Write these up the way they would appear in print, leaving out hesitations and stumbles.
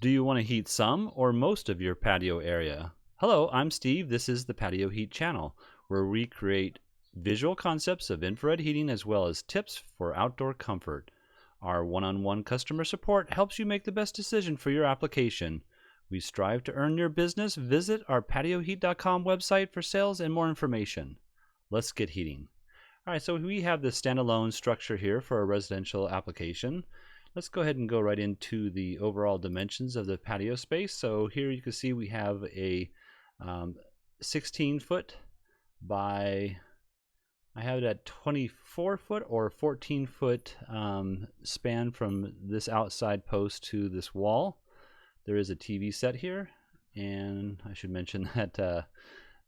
Do you want to heat some or most of your patio area? Hello, I'm Steve. This is the Patio Heat channel, where we create visual concepts of infrared heating as well as tips for outdoor comfort. Our one-on-one customer support helps you make the best decision for your application. We strive to earn your business. Visit our patioheat.com website for sales and more information. Let's get heating. All right, so we have this standalone structure here for a residential application. Let's go ahead and go right into the overall dimensions of the patio space. So here you can see we have a 16 foot by, I have it at 24 foot or 14 foot span from this outside post to this wall. There is a TV set here, and I should mention that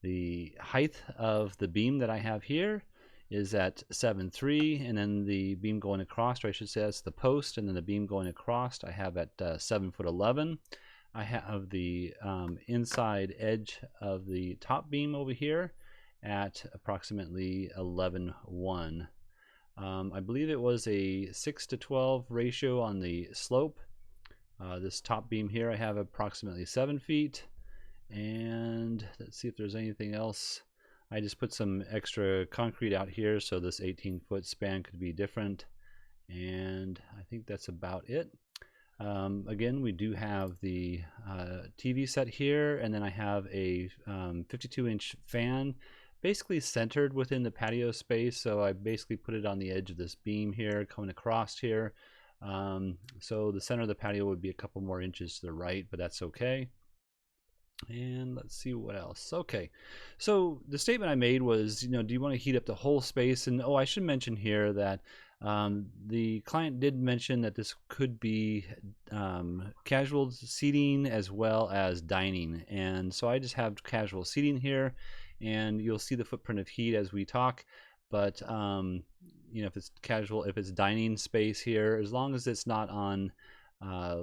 the height of the beam that I have here is at 7.3, and then the beam going across, or I should say that's the post, and then the beam going across I have at 7'11". I have the inside edge of the top beam over here at approximately 11.1. I believe it was a 6:12 ratio on the slope. This top beam here I have approximately 7 feet, and let's see if there's anything else. I just put some extra concrete out here so this 18-foot span could be different, and I think that's about it. Again, we do have the TV set here, and then I have a 52-inch fan basically centered within the patio space, so I basically put it on the edge of this beam here coming across here. So the center of the patio would be a couple more inches to the right, but that's okay. And let's see what else. Okay, so the statement I made was, do you want to heat up the whole space? And I should mention here that the client did mention that this could be casual seating as well as dining, and so I just have casual seating here, and you'll see the footprint of heat as we talk. But if it's casual, if it's dining space here, as long as it's not on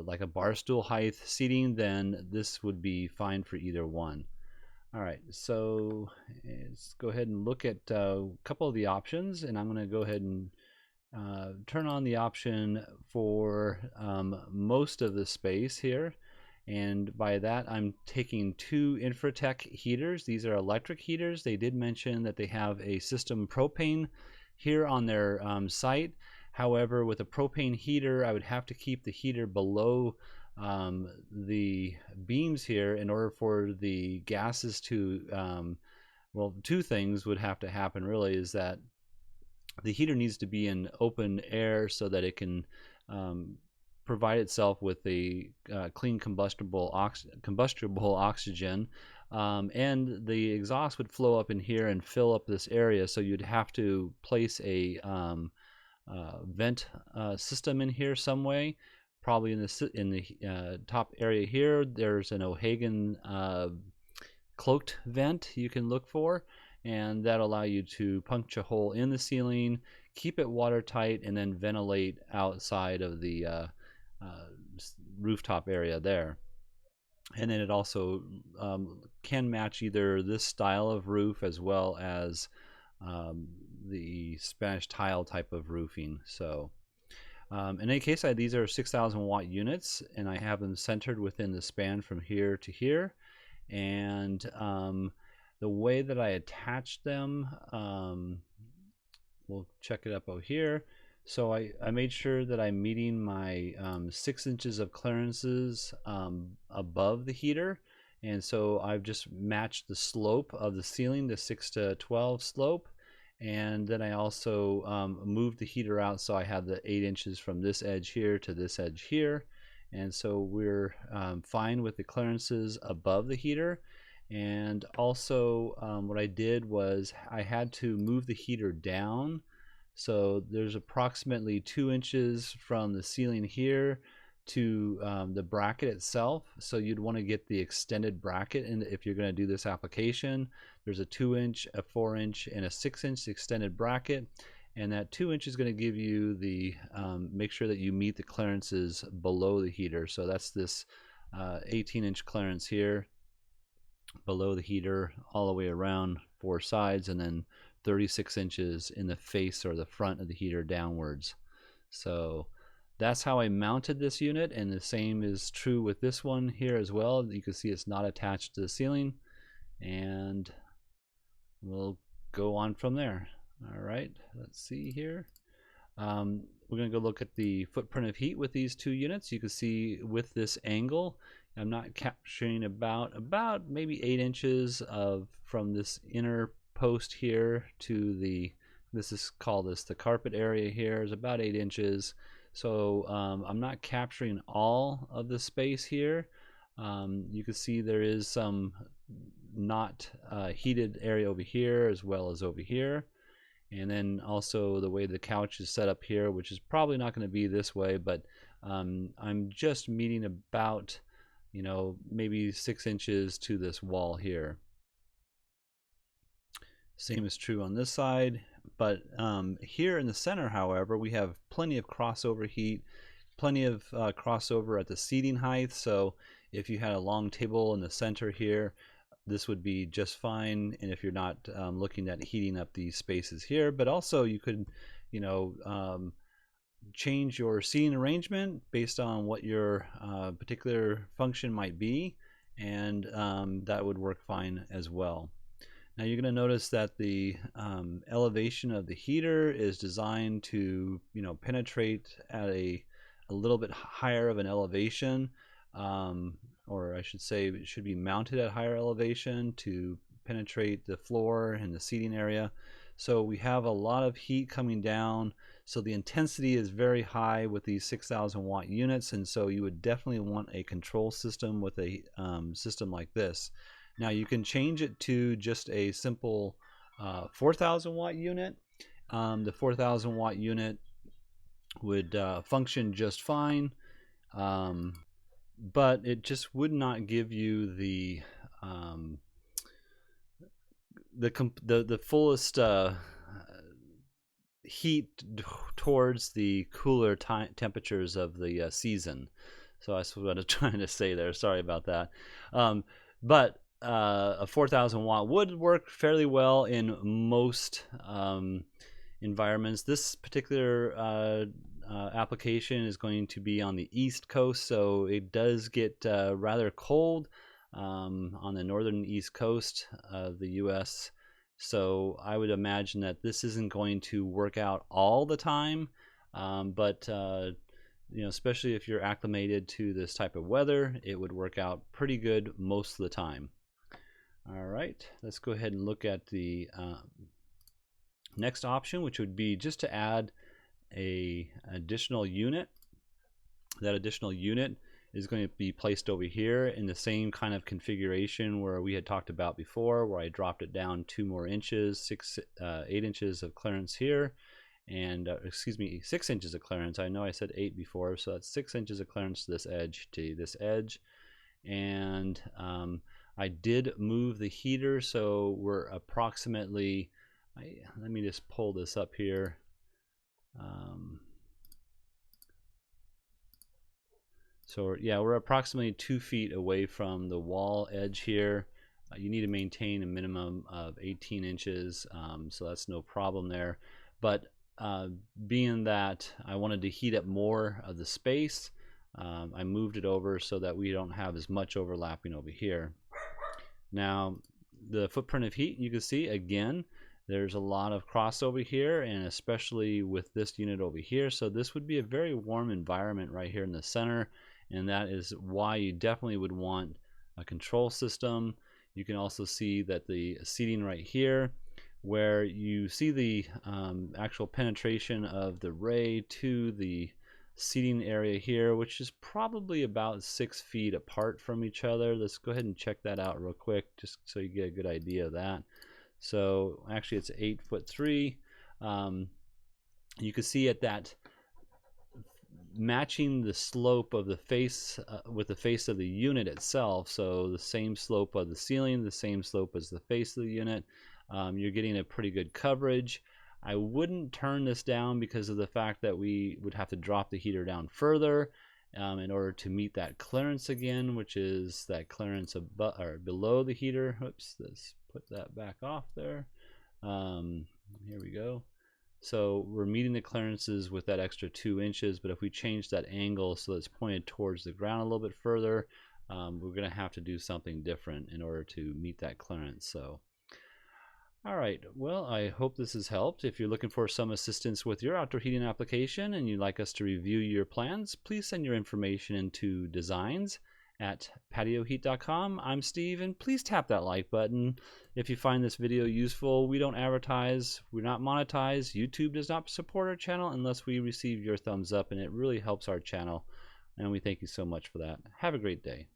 like a bar stool height seating, then this would be fine for either one. All right, so let's go ahead and look at a couple of the options, and I'm going to go ahead and turn on the option for most of the space here. And by that, I'm taking two Infratech heaters. These are electric heaters. They did mention that they have a system propane here on their site. However, with a propane heater, I would have to keep the heater below the beams here in order for the gases to, well, two things would have to happen really, is that the heater needs to be in open air so that it can provide itself with a clean combustible oxygen, and the exhaust would flow up in here and fill up this area, so you'd have to place a vent system in here some way. Probably in the top area here, there's an O'Hagan cloaked vent you can look for, and that'll allow you to punch a hole in the ceiling, keep it watertight, and then ventilate outside of the rooftop area there. And then it also can match either this style of roof as well as the Spanish tile type of roofing. So in any case, these are 6,000 watt units, and I have them centered within the span from here to here. And the way that I attach them, we'll check it up over here. So I made sure that I'm meeting my 6 inches of clearances above the heater, and so I've just matched the slope of the ceiling, the 6:12 slope, and then I also moved the heater out so I had the 8 inches from this edge here to this edge here, and so we're fine with the clearances above the heater. And also what I did was I had to move the heater down. So there's approximately 2 inches from the ceiling here to the bracket itself. So you'd want to get the extended bracket, and if you're going to do this application, there's a 2-inch, a 4-inch, and a 6-inch extended bracket. And that 2 inch is going to give you the make sure that you meet the clearances below the heater. So that's this 18-inch clearance here below the heater all the way around 4 sides, and then 36 inches in the face or the front of the heater downwards. So that's how I mounted this unit, and the same is true with this one here as well. You can see it's not attached to the ceiling, and we'll go on from there. All right, let's see here. We're going to go look at the footprint of heat with these two units. You can see with this angle, I'm not capturing about maybe 8 inches from this inner post here to the, this is called the carpet area here, is about 8 inches. So I'm not capturing all of the space here. You can see there is some not heated area over here as well as over here. And then also the way the couch is set up here, which is probably not going to be this way, but I'm just meeting about, you know, maybe 6 inches to this wall here. Same is true on this side, but here in the center, however, we have plenty of crossover heat, plenty of crossover at the seating height. So if you had a long table in the center here, this would be just fine. And if you're not looking at heating up these spaces here, but also you could, you know, change your seating arrangement based on what your particular function might be, and that would work fine as well. Now you're going to notice that the elevation of the heater is designed to, you know, penetrate at a little bit higher of an elevation, or I should say it should be mounted at higher elevation to penetrate the floor and the seating area. So we have a lot of heat coming down, so the intensity is very high with these 6,000 watt units, and so you would definitely want a control system with a system like this. Now you can change it to just a simple 4,000 watt unit. The 4,000 watt unit would function just fine, but it just would not give you the fullest heat towards the cooler temperatures of the season. So that's what I'm trying to say there. Sorry about that. But a 4,000 watt would work fairly well in most environments. This particular application is going to be on the East Coast, so it does get rather cold on the northern East Coast of the US. So I would imagine that this isn't going to work out all the time, but you know, especially if you're acclimated to this type of weather, it would work out pretty good most of the time. All right, let's go ahead and look at the next option, which would be just to add an additional unit. That additional unit is going to be placed over here in the same kind of configuration where we had talked about before, where I dropped it down 2 more inches, 8 inches of clearance here, and excuse me, 6 inches of clearance. I know I said 8 before, so that's 6 inches of clearance to this edge and I did move the heater, so we're approximately, let me just pull this up here. So yeah, we're approximately 2 feet away from the wall edge here. You need to maintain a minimum of 18 inches, so that's no problem there. But being that I wanted to heat up more of the space, I moved it over so that we don't have as much overlapping over here. Now the footprint of heat, you can see again there's a lot of crossover here, and especially with this unit over here. So this would be a very warm environment right here in the center, and that is why you definitely would want a control system. You can also see that the seating right here, where you see the actual penetration of the ray to the seating area here, which is probably about 6 feet apart from each other. Let's go ahead and check that out real quick, just so you get a good idea of that. So actually it's 8'3". You can see at that, matching the slope of the face with the face of the unit itself, so the same slope of the ceiling, the same slope as the face of the unit, you're getting a pretty good coverage. I wouldn't turn this down because of the fact that we would have to drop the heater down further in order to meet that clearance again, which is that clearance above or below the heater. Oops, let's put that back off there. Here we go. So we're meeting the clearances with that extra 2 inches, but if we change that angle so that it's pointed towards the ground a little bit further, we're going to have to do something different in order to meet that clearance. So, all right, well, I hope this has helped. If you're looking for some assistance with your outdoor heating application and you'd like us to review your plans, please send your information into designs@patioheat.com. I'm Steve, and please tap that like button if you find this video useful. We don't advertise, we're not monetized. YouTube does not support our channel unless we receive your thumbs up, and it really helps our channel, and we thank you so much for that. Have a great day.